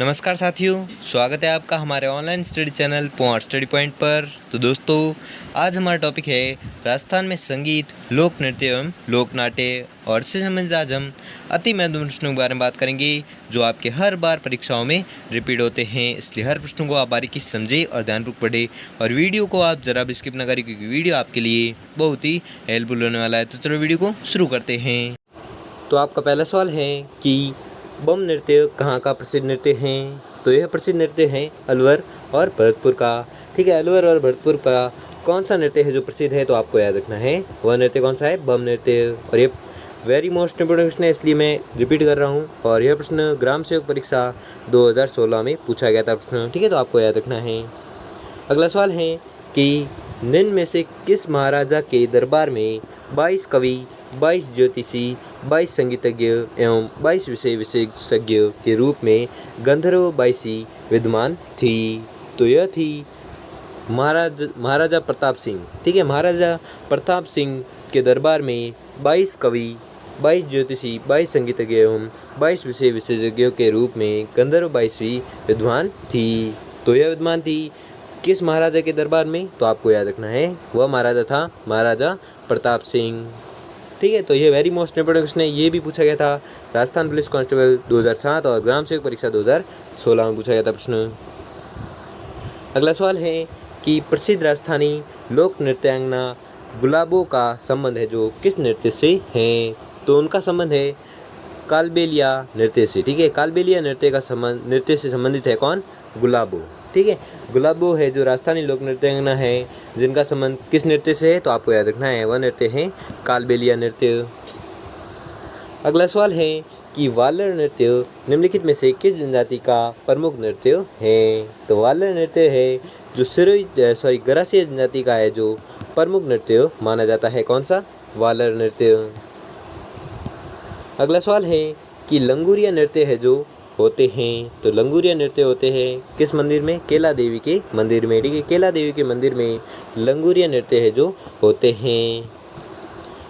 नमस्कार साथियों, स्वागत है आपका हमारे online study channel point study point पर। तो दोस्तों, आज हमारा टॉपिक है राजस्थान में संगीत, लोक नृत्य एवं लोक नाट्य। और इससे संबंधित आज हम अति महत्वपूर्ण प्रश्नों के बारे में बात करेंगे जो आपके हर बार परीक्षाओं में रिपीट होते हैं। इसलिए हर प्रश्नों को आप बारीकी से समझें और ध्यानपूर्वक पढ़ें, और वीडियो को आप जरा भी स्किप न करें क्योंकि वीडियो आपके लिए बहुत ही हेल्पफुल होने वाला है। तो चलो वीडियो को शुरू करते हैं। तो आपका पहला सवाल है कि बम नृत्य कहाँ का प्रसिद्ध नृत्य है। तो यह प्रसिद्ध नृत्य है अलवर और भरतपुर का। ठीक है, अलवर और भरतपुर का कौन सा नृत्य है जो प्रसिद्ध है, तो आपको याद रखना है वह नृत्य कौन सा है, बम नृत्य। और ये वेरी मोस्ट इंपोर्टेंट प्रश्न है, इसलिए मैं रिपीट कर रहा हूँ। और यह प्रश्न ग्राम सेवक परीक्षा 2016 में पूछा गया था प्रश्न। ठीक है, तो आपको याद रखना है। अगला सवाल है कि निम्न में से किस महाराजा के दरबार में 22 कवि, 22 ज्योतिषी, 22 संगीतज्ञ एवं 22 विषय विशेषज्ञ के रूप में गंधर्व बाईसी विद्यमान थी। तो यह थी महाराजा प्रताप सिंह। ठीक है, महाराजा प्रताप सिंह के दरबार में 22 कवि, 22 ज्योतिषी, 22 संगीतज्ञ एवं 22 विषय विशेषज्ञों के रूप में गंधर्व बाईसी विद्वान थी। तो यह विद्वान थी किस महाराजा के दरबार में, तो आपको याद रखना है वह महाराजा था महाराजा प्रताप सिंह। ठीक है, तो ये वेरी मोस्ट इंपोर्टेंट क्वेश्चन है। ये भी पूछा गया था राजस्थान पुलिस कांस्टेबल 2007 और ग्राम सेवक परीक्षा 2016 में पूछा गया था प्रश्न। अगला सवाल है कि प्रसिद्ध राजस्थानी लोक नृत्यांगना गुलाबों का संबंध है जो किस नृत्य से है। तो उनका संबंध है कालबेलिया नृत्य से। ठीक है, कालबेलिया नृत्य का संबंध नृत्य से संबंधित है कौन, गुलाबो। ठीक है, गुलाबो है जो राजस्थानी लोक नृत्यांगना है जिनका संबंध किस नृत्य से है, तो आपको याद रखना है वह नृत्य है कालबेलिया नृत्य। अगला सवाल है कि वालर नृत्य निम्नलिखित में से किस जनजाति का प्रमुख नृत्य है। तो वालर नृत्य है जो गरासिया जनजाति का है जो प्रमुख नृत्य माना जाता है। कौन सा, वालर नृत्य। अगला सवाल है कि लंगूरिया नृत्य है जो होते हैं। तो लंगूरिया नृत्य होते हैं किस मंदिर में, केला देवी के मंदिर में। ठीक है, केला देवी के मंदिर में लंगूरिया नृत्य है जो होते हैं।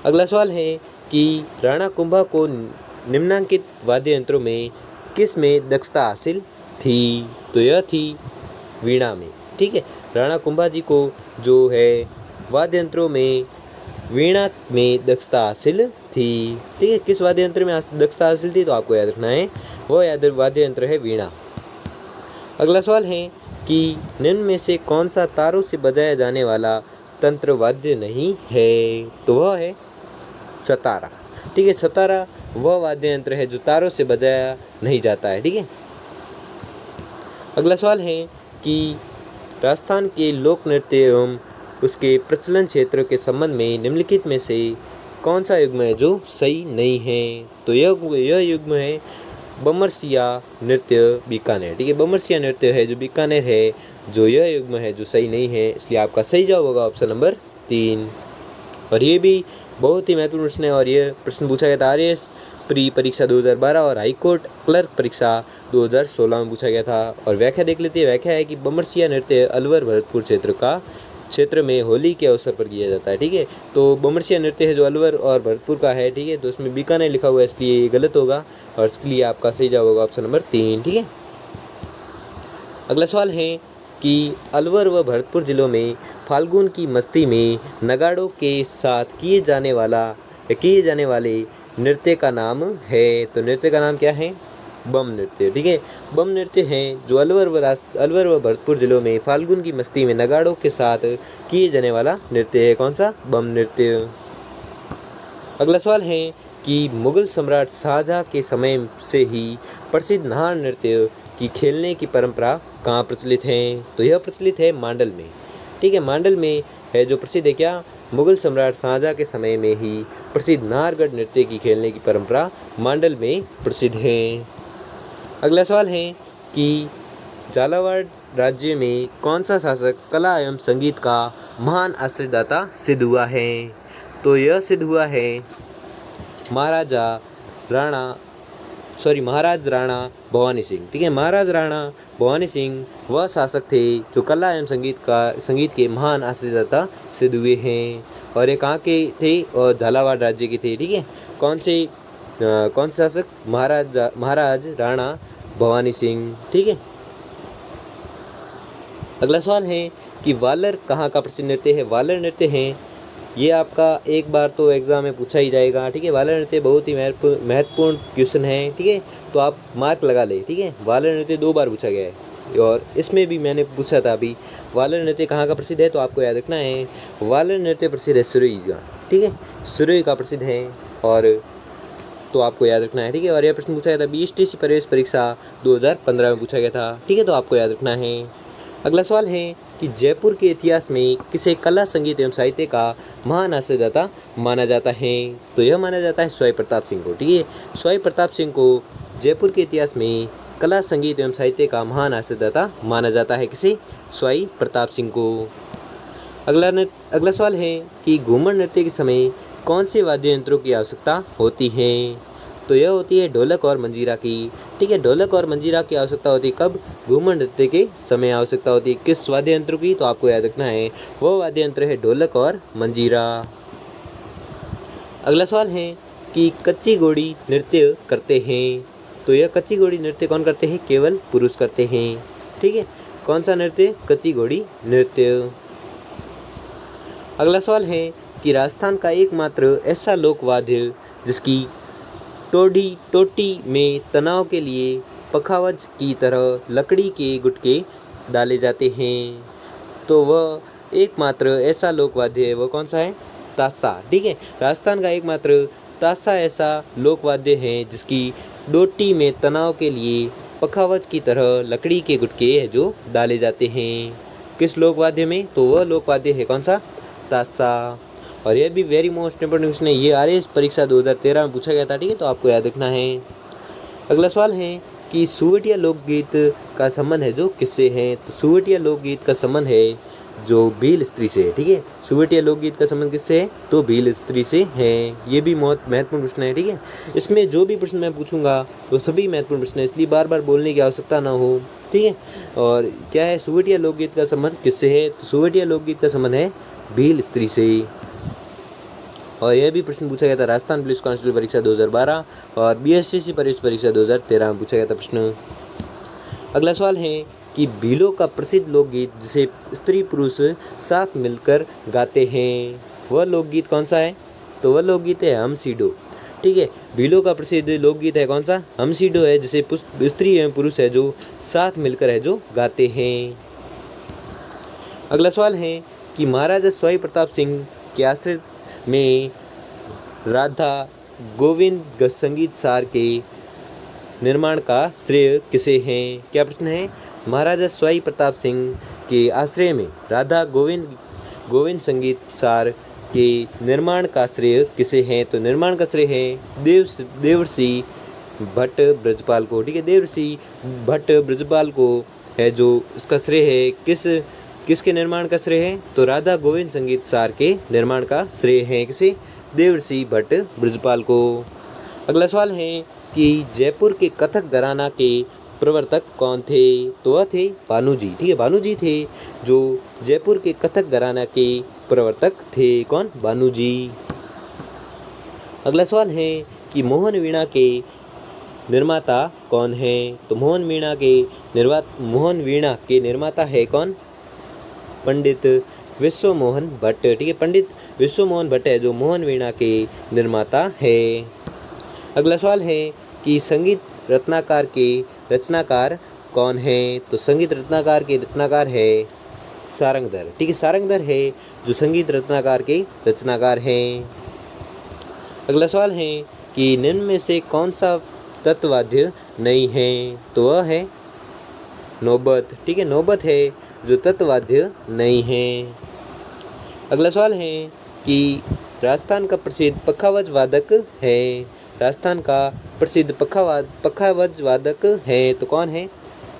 अगला सवाल है कि राणा कुंभा को निम्नांकित वाद्य यंत्रों में किस में दक्षता हासिल थी। तो यह थी वीणा में। ठीक है, राणा कुंभा जी को जो है वाद्य यंत्रों में वीणा में दक्षता हासिल थी। ठीक है, किस वाद्य यंत्र में दक्षता हासिल थी, तो आपको याद रखना है वह वाद्य यंत्र है वीणा। अगला सवाल है कि निम्न में से कौन सा तारों से बजाया जाने वाला तंत्र वाद्य नहीं है। तो वह है सतारा। ठीक है, सतारा वह वाद्य यंत्र है जो तारों से बजाया नहीं जाता है। ठीक है, अगला सवाल है कि राजस्थान के लोक नृत्य एवं उसके प्रचलन क्षेत्र के संबंध में निम्नलिखित में से कौन सा युग्म है जो सही नहीं है। तो यह युग्म है बमरसिया नृत्य बीकानेर। ठीक है, बमरसिया नृत्य है जो बीकानेर है, जो यह युग्म है जो सही नहीं है। इसलिए आपका सही जवाब होगा ऑप्शन नंबर 3। और ये भी बहुत ही महत्वपूर्ण प्रश्न है, और ये प्रश्न पूछा गया था RAS प्री परीक्षा 2012 और हाईकोर्ट क्लर्क परीक्षा 2016 में पूछा गया था। और व्याख्या देख लेते हैं। व्याख्या है कि बमरसिया नृत्य अलवर भरतपुर क्षेत्र में होली के अवसर पर किया जाता है। ठीक है, तो बमरसिया नृत्य है जो अलवर और भरतपुर का है। ठीक है, तो उसमें बीकानेर लिखा हुआ है इसलिए ये गलत होगा, और इसके लिए आपका सही जवाब होगा ऑप्शन नंबर 3। ठीक है, अगला सवाल है कि अलवर व भरतपुर जिलों में फाल्गुन की मस्ती में नगाड़ों के साथ किए जाने वाले नृत्य का नाम है। तो नृत्य का नाम क्या है, बम नृत्य। ठीक है, बम नृत्य है जो अलवर व भरतपुर जिलों में फाल्गुन की मस्ती में नगाड़ों के साथ किए जाने वाला नृत्य है। कौन सा, बम नृत्य। अगला सवाल है कि मुगल सम्राट शाहजहां के समय से ही प्रसिद्ध नार नृत्य की खेलने की परंपरा कहाँ प्रचलित है। तो यह प्रचलित है मांडल में। ठीक है, मांडल में है जो प्रसिद्ध है क्या, मुगल सम्राट शाहजहां के समय में ही प्रसिद्ध नारगढ़ नृत्य की खेलने की परंपरा मांडल में प्रसिद्ध है। अगला सवाल है कि झालावाड़ राज्य में कौन सा शासक कला एवं संगीत का महान आश्रयदाता सिद्ध हुआ है। तो यह सिद्ध हुआ है महाराज राणा भवानी सिंह। ठीक है, महाराज राणा भवानी सिंह वह शासक थे जो कला एवं संगीत के महान आश्रयदाता सिद्ध हुए हैं। और ये कहाँ के थे, और झालावाड़ राज्य के थे। ठीक है, कौन से शासक, महाराज राणा भवानी सिंह। ठीक है, अगला सवाल है कि वालर कहाँ का प्रसिद्ध नृत्य है। वालर नृत्य है, ये आपका एक बार तो एग्जाम में पूछा ही जाएगा। ठीक है, वालर नृत्य बहुत ही महत्वपूर्ण क्वेश्चन है। ठीक है, तो आप मार्क लगा ले। ठीक है, वालर नृत्य 2 बार पूछा गया है और इसमें भी मैंने पूछा था अभी, वालर नृत्य कहाँ का प्रसिद्ध है, तो आपको याद रखना है वालर नृत्य प्रसिद्ध है सुरई का। ठीक है, सुरई का प्रसिद्ध है और तो आपको याद रखना है। ठीक है, और यह प्रश्न पूछा गया था बीएसटीसी प्रवेश परीक्षा 2015 में पूछा गया था। ठीक है, तो आपको याद रखना है। अगला सवाल है कि जयपुर के इतिहास में किसे कला संगीत एवं साहित्य का महान आश्रयदाता माना जाता है, तो यह माना जाता है स्वाई प्रताप सिंह को। ठीक है, स्वाई प्रताप सिंह को जयपुर के इतिहास में कला संगीत एवं साहित्य का महान आश्रयदाता माना जाता है। किसे? स्वाई प्रताप सिंह को। अगला सवाल है कि घूमर नृत्य के समय कौन से वाद्य यंत्रों की आवश्यकता होती है, तो यह होती है ढोलक और मंजीरा की। ठीक है, ढोलक और मंजीरा की आवश्यकता होती है कब? घूमर नृत्य के समय आवश्यकता होती है किस वाद्य यंत्र की, तो आपको याद रखना है वो वाद्य यंत्र है ढोलक और मंजीरा। अगला सवाल है कि कच्ची घोड़ी नृत्य करते हैं, तो यह कच्ची घोड़ी नृत्य कौन करते हैं? केवल पुरुष करते हैं। ठीक है, कौन सा नृत्य? कच्ची घोड़ी नृत्य। अगला सवाल है कि राजस्थान का एकमात्र ऐसा लोकवाद्य जिसकी टोटी में तनाव के लिए पखावज की तरह लकड़ी के गुटके डाले जाते हैं, तो वह एकमात्र ऐसा लोकवाद्य है, वह कौन सा है? ताशा। ठीक है, राजस्थान का एकमात्र ताशा ऐसा लोकवाद्य है जिसकी डोटी में तनाव के लिए पखावज की तरह लकड़ी के गुटके है जो डाले जाते हैं। किस लोकवाद्य में? तो वह लोकवाद्य है कौन सा? ताशा। और यह भी वेरी मोस्ट इंपोर्टेंट क्वेश्चन है, ये आरएएस परीक्षा 2013 में पूछा गया था। ठीक है, तो आपको याद रखना है। अगला सवाल है कि सुवेटिया लोकगीत का संबंध है जो किससे है, तो सुवेटिया लोकगीत का संबंध है जो भील स्त्री से। ठीक है, सुवेटिया लोकगीत का संबंध किससे है? तो भील स्त्री से है। ये भी बहुत महत्वपूर्ण प्रश्न है। ठीक है, इसमें जो भी प्रश्न मैं पूछूंगा वो सभी महत्वपूर्ण प्रश्न है, इसलिए बार बार बोलने की आवश्यकता ना हो। ठीक है, और क्या है सुवेटिया लोकगीत का संबंध किससे है, तो सुवेटिया लोकगीत का संबंध है भील स्त्री से। और यह भी प्रश्न पूछा गया था राजस्थान पुलिस कांस्टेबल परीक्षा 2012 और बीएसटीसी प्रवेश परीक्षा 2013 में पूछा गया था प्रश्न। अगला सवाल है कि भीलों का प्रसिद्ध लोकगीत जिसे स्त्री पुरुष साथ मिलकर गाते हैं, वह लोकगीत कौन सा है, तो वह लोकगीत है हम सीडो। ठीक है, भीलों का प्रसिद्ध लोकगीत है कौन सा? हम सीडो है, जिसे स्त्री एवं पुरुष है जो साथ मिलकर है जो गाते हैं। अगला सवाल है कि महाराजा स्वाई प्रताप सिंह के आश्रित में राधा गोविंद संगीत सार के निर्माण का श्रेय किसे है? क्या प्रश्न है? महाराजा स्वाई प्रताप सिंह के आश्रय में राधा गोविंद संगीत सार के निर्माण का श्रेय किसे है, तो निर्माण का श्रेय है देवर्षि भट्ट ब्रजपाल को। ठीक है, देवर्षि भट्ट ब्रजपाल को है जो इसका श्रेय है। किसके निर्माण का श्रेय है, तो राधा गोविंद संगीत सार के निर्माण का श्रेय है किसे? देवर्षि भट्ट ब्रजपाल को। अगला सवाल है कि जयपुर के कथक घराना के प्रवर्तक कौन थे, तो वह थे भानुजी। ठीक है, भानुजी थे जो जयपुर के कथक घराना के प्रवर्तक थे। कौन? भानुजी। अगला सवाल है कि मोहन वीणा के निर्माता कौन है, तो मोहन वीणा के निर्माता है कौन? पंडित विश्व मोहन भट्ट। ठीक है, पंडित विश्व मोहन भट्ट है जो मोहन वीणा के निर्माता है। अगला सवाल है कि संगीत रत्नाकर के रचनाकार कौन है, तो संगीत रत्नाकर के रचनाकार है सारंगधर। ठीक है, सारंगधर है जो संगीत रत्नाकर के रचनाकार हैं। अगला सवाल है कि निम्न में से कौन सा तत्वाद्य नहीं है, तो वह है नौबत। ठीक है, नौबत है जो तत्वाद्य नहीं है। अगला सवाल है कि राजस्थान का प्रसिद्ध पखावज वादक है, राजस्थान का प्रसिद्ध पखावज वादक है तो कौन है?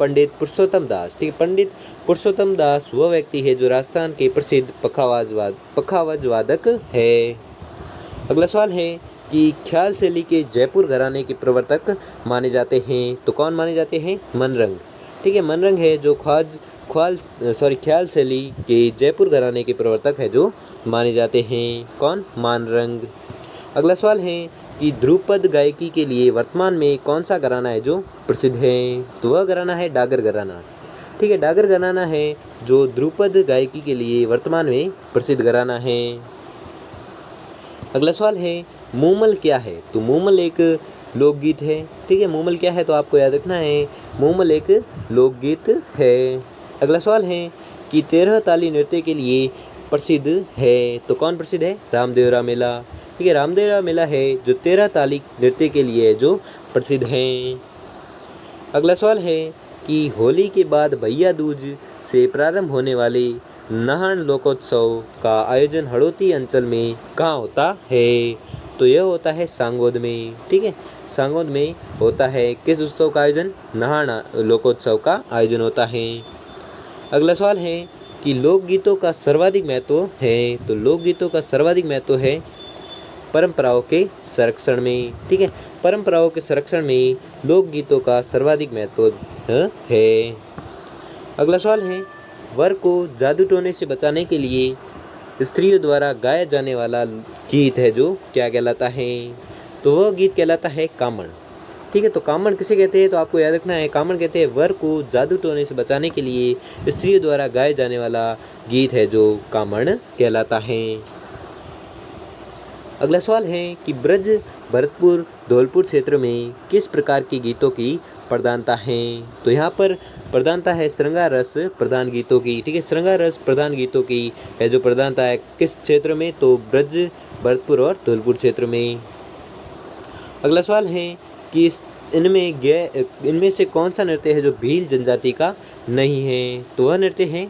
पंडित पुरुषोत्तम दास। ठीक है, पंडित पुरुषोत्तम दास वह व्यक्ति है जो राजस्थान के प्रसिद्ध पखावज वादक है। अगला सवाल है कि ख्याल शैली के जयपुर घराने के प्रवर्तक माने जाते हैं, तो कौन माने जाते हैं? मनरंग। ठीक है, मनरंग है जो ख्याल शैली के जयपुर घराने के प्रवर्तक है जो माने जाते हैं। कौन? मानरंग। अगला सवाल है कि ध्रुपद गायकी के लिए वर्तमान में कौन सा घराना है जो प्रसिद्ध है? तो वह घराना है डागर घराना। ठीक है, डागर घराना है जो ध्रुपद गायकी के लिए वर्तमान में प्रसिद्ध घराना है। अगला सवाल है मूमल क्या है? तो मूमल एक लोकगीत है। ठीक है, मूमल क्या है तो आपको याद रखना है, मूमल एक लोकगीत है। अगला सवाल है कि 13 ताली नृत्य के लिए प्रसिद्ध है। तो कौन प्रसिद्ध है? रामदेवरा मेला। ठीक है, रामदेवरा मेला है जो 13 ताली नृत्य के लिए जो प्रसिद्ध है। अगला सवाल है कि होली के बाद भैया दूज से प्रारंभ होने वाले नाहन लोकोत्सव का आयोजन हड़ौती अंचल में कहाँ होता है? तो यह होता है सांगोद में। ठीक है, सांगोद में होता है किस उत्सव का आयोजन? नाहन लोकोत्सव का आयोजन होता है। अगला सवाल है कि लोकगीतों का सर्वाधिक महत्व है। तो लोकगीतों का सर्वाधिक महत्व है परंपराओं के संरक्षण में। ठीक है, परंपराओं के संरक्षण में लोकगीतों का सर्वाधिक महत्व है। अगला सवाल है वर को जादू टोने से बचाने के लिए स्त्रियों द्वारा गाया जाने वाला गीत है जो क्या कहलाता है? तो वह गीत कहलाता है कामण। ठीक है, तो कामण किसे कहते हैं? तो आपको याद रखना है, कामण कहते हैं वर को जादू टोने से बचाने के लिए स्त्रियों द्वारा गाए जाने वाला गीत है जो कामण कहलाता है। अगला सवाल है कि ब्रज, भरतपुर, धौलपुर क्षेत्र में किस प्रकार के गीतों की प्रधानता है? तो यहाँ पर प्रधानता है श्रृंगार रस प्रधान गीतों की। ठीक है, श्रृंगार रस प्रधान गीतों की है जो प्रधानता है किस क्षेत्र में? तो ब्रज, भरतपुर और धौलपुर क्षेत्र में। अगला सवाल है कि इनमें से कौन सा नृत्य है जो भील जनजाति का नहीं है? तो वह नृत्य है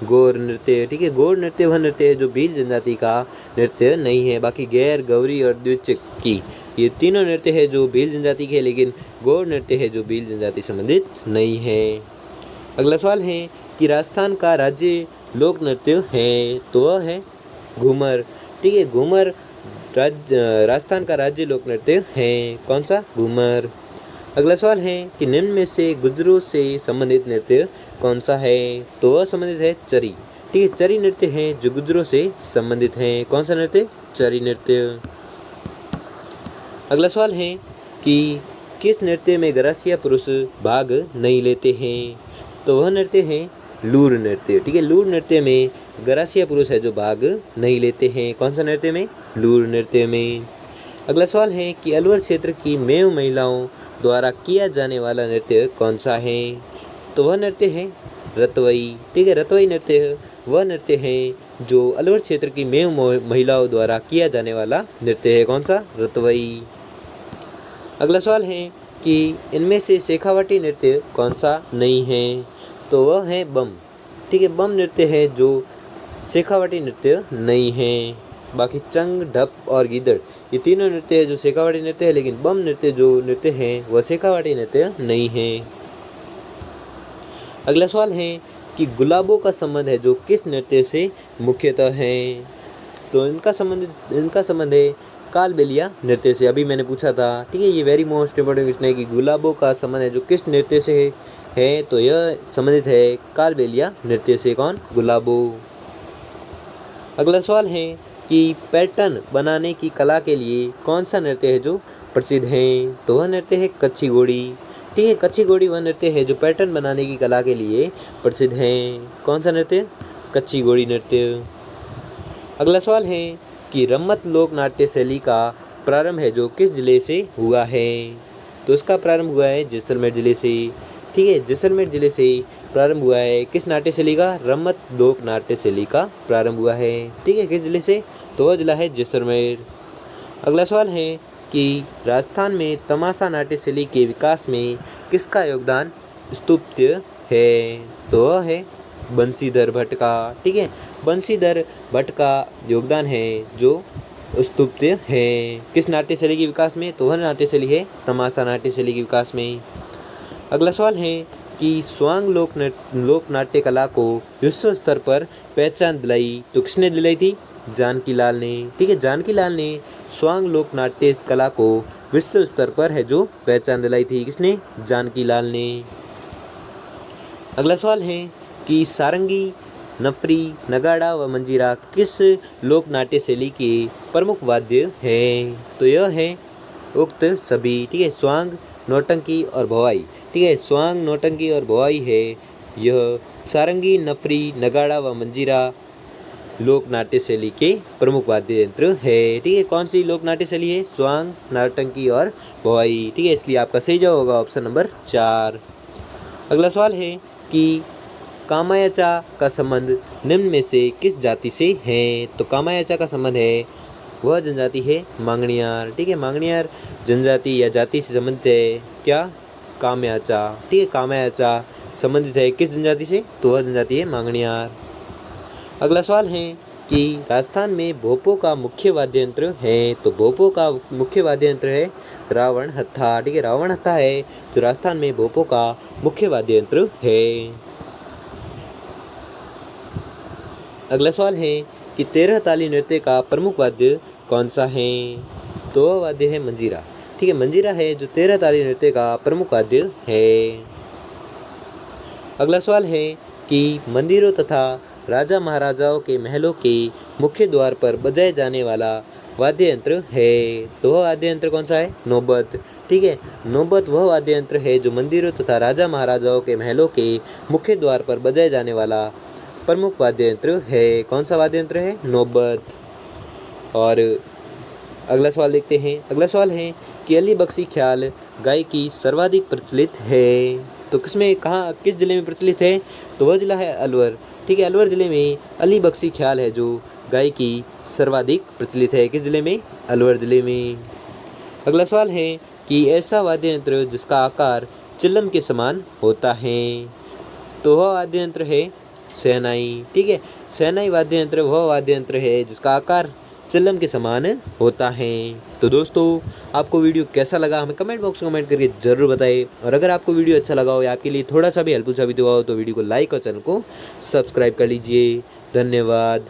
गौर नृत्य। ठीक है, गौर नृत्य वह नृत्य है जो भील जनजाति का नृत्य नहीं है। बाकी गैर, गौरी और द्विचक्की ये तीनों नृत्य है जो भील जनजाति के है, लेकिन गौर नृत्य है जो भील जनजाति संबंधित नहीं है। अगला सवाल है कि राजस्थान का राज्य लोक नृत्य है। तो वह है घूमर। ठीक है, घूमर राजस्थान का राज्य लोक नृत्य है। कौन सा? घूमर। अगला सवाल है कि निम्न में से गुज्जरों से संबंधित नृत्य कौन सा है? तो वह संबंधित है चरी। ठीक है, चरी नृत्य है जो गुज्जरों से संबंधित है। कौन सा नृत्य? चरी नृत्य। अगला सवाल है कि किस नृत्य में गरासिया पुरुष भाग नहीं लेते हैं? तो वह नृत्य है लूर नृत्य। ठीक है, लूर नृत्य में गरासिया पुरुष है जो भाग नहीं लेते हैं। कौन सा नृत्य में? लूर नृत्य में। अगला सवाल है कि अलवर क्षेत्र की मेव महिलाओं द्वारा किया जाने वाला नृत्य कौन सा है? तो वह नृत्य है रतवई। ठीक है, रतवई नृत्य वह नृत्य है जो अलवर क्षेत्र की मेव महिलाओं द्वारा किया जाने वाला नृत्य है। कौन सा? रतवई। अगला सवाल है कि इनमें से शेखावाटी नृत्य कौन सा नहीं है? तो वह है बम। ठीक है, बम नृत्य है जो शेखावाटी नृत्य नहीं है। बाकी चंग, ढप और गीदड़ ये तीनों नृत्य है जो शेखावाटी नृत्य है, लेकिन बम नृत्य जो नृत्य है वह शेखावाटी नृत्य नहीं है। अगला सवाल है कि गुलाबों का संबंध है जो किस नृत्य से मुख्यतः है? तो इनका संबंध है कालबेलिया नृत्य से। अभी मैंने पूछा था। ठीक है, ये वेरी मोस्ट इंपॉर्टेंट क्वेश्चन है कि गुलाबों का संबंध है जो किस नृत्य से है? तो यह संबंधित है कालबेलिया नृत्य से। कौन? गुलाबों। अगला सवाल है कि पैटर्न बनाने की कला के लिए कौन सा नृत्य है जो प्रसिद्ध है? तो वह नृत्य है कच्छी घोड़ी। ठीक है, कच्छी घोड़ी वह नृत्य है जो पैटर्न बनाने की कला के लिए प्रसिद्ध है। कौन सा नृत्य? कच्छी घोड़ी नृत्य। अगला सवाल है कि रम्मत लोक नाट्य शैली का प्रारंभ है जो किस जिले से हुआ है? तो इसका प्रारंभ हुआ है जैसलमेर जिले से। ठीक है, जैसलमेर जिले से प्रारंभ हुआ है किस नाट्य शैली का? रम्मत लोक नाट्य शैली का प्रारंभ हुआ है। ठीक है, किस जिले से? तो वह जिला है जैसलमेर। अगला सवाल है कि राजस्थान में तमाशा नाट्य शैली के विकास में किसका योगदान स्तुत्य है? तो वह है बंशीधर भट्ट का। ठीक है, बंशीधर भट्ट का योगदान है जो स्तुत्य है किस नाट्य शैली के विकास में? तो वह नाट्य शैली है तमाशा नाट्य शैली के विकास में। अगला सवाल है कि स्वांग लोक नाट्य कला को विश्व स्तर पर पहचान दिलाई तो किसने दिलाई थी? जानकी लाल ने। ठीक है, जानकी लाल ने स्वांग लोक नाट्य कला को विश्व स्तर पर है जो पहचान दिलाई थी। किसने? जानकी लाल ने। अगला सवाल है कि सारंगी, नफरी, नगाड़ा व मंजीरा किस लोक नाट्य शैली के प्रमुख वाद्य हैं? तो यह है उक्त सभी, ठीक है। स्वांग, नौटंकी और भवाई, ठीक है। स्वांग, नौटंकी और भवाई है यह सारंगी, नफरी, नगाड़ा व मंजीरा लोक नाट्य शैली के प्रमुख वाद्य यंत्र है, ठीक है। कौन सी लोक नाट्य शैली है? स्वांग, नौटंकी और भवाई, ठीक है। इसलिए आपका सही जवाब होगा ऑप्शन नंबर 4। अगला सवाल है कि कामायाचा का संबंध निम्न में से किस जाति से है? तो कामायाचा का संबंध है वह जनजाति है मांगणियार, ठीक है। मांगणियार जनजाति या जाति से संबंधित है क्या? कामायाचा, ठीक है। कामायाचा संबंधित है किस जनजाति से? तो वह जनजाति है मांगणियार। अगला सवाल है कि राजस्थान में भोपों का मुख्य वाद्य यंत्र है? तो भोपों का मुख्य वाद्य यंत्र है रावण हत्था, ठीक है। रावण हत्था है जो राजस्थान में भोपों का मुख्य वाद्य यंत्र है। अगला सवाल है कि 13 ताली नृत्य का प्रमुख वाद्य कौन सा है? तो वह वाद्य है मंजीरा, ठीक है। मंजीरा है जो 13 ताली नृत्य का प्रमुख वाद्य है। अगला सवाल है कि मंदिरों तथा राजा महाराजाओं के महलों के मुख्य द्वार पर बजाए जाने वाला वाद्य यंत्र है? तो वह वाद्य यंत्र कौन सा है? नौबत, ठीक है। नौबत वह वाद्य यंत्र है जो मंदिरों तथा राजा महाराजाओं के महलों के मुख्य द्वार पर बजाए जाने वाला प्रमुख वाद्य यंत्र है। कौन सा वाद्य यंत्र है? नौबत। और अगला सवाल देखते हैं। अगला सवाल है कि अली बख्शी ख्याल गायकी सर्वाधिक प्रचलित है? तो किस जिले में प्रचलित है? तो वह जिला है अलवर, ठीक है। अलवर जिले में अली बख्शी ख्याल है जो गायकी सर्वाधिक प्रचलित है। किस जिले में? अलवर जिले में। अगला सवाल है कि ऐसा वाद्य यंत्र जिसका आकार चिल्लम के समान होता है? तो वह वाद्य यंत्र है शहनाई, ठीक है। शहनाई वाद्य यंत्र वह वाद्य यंत्र है जिसका आकार चिल्लम के समान होता है। तो दोस्तों, आपको वीडियो कैसा लगा हमें कमेंट बॉक्स में कमेंट करके ज़रूर बताएं। और अगर आपको वीडियो अच्छा लगा हो या आपके लिए थोड़ा सा भी हेल्पफुल साबित हुआ हो तो वीडियो को लाइक और चैनल को सब्सक्राइब कर लीजिए। धन्यवाद।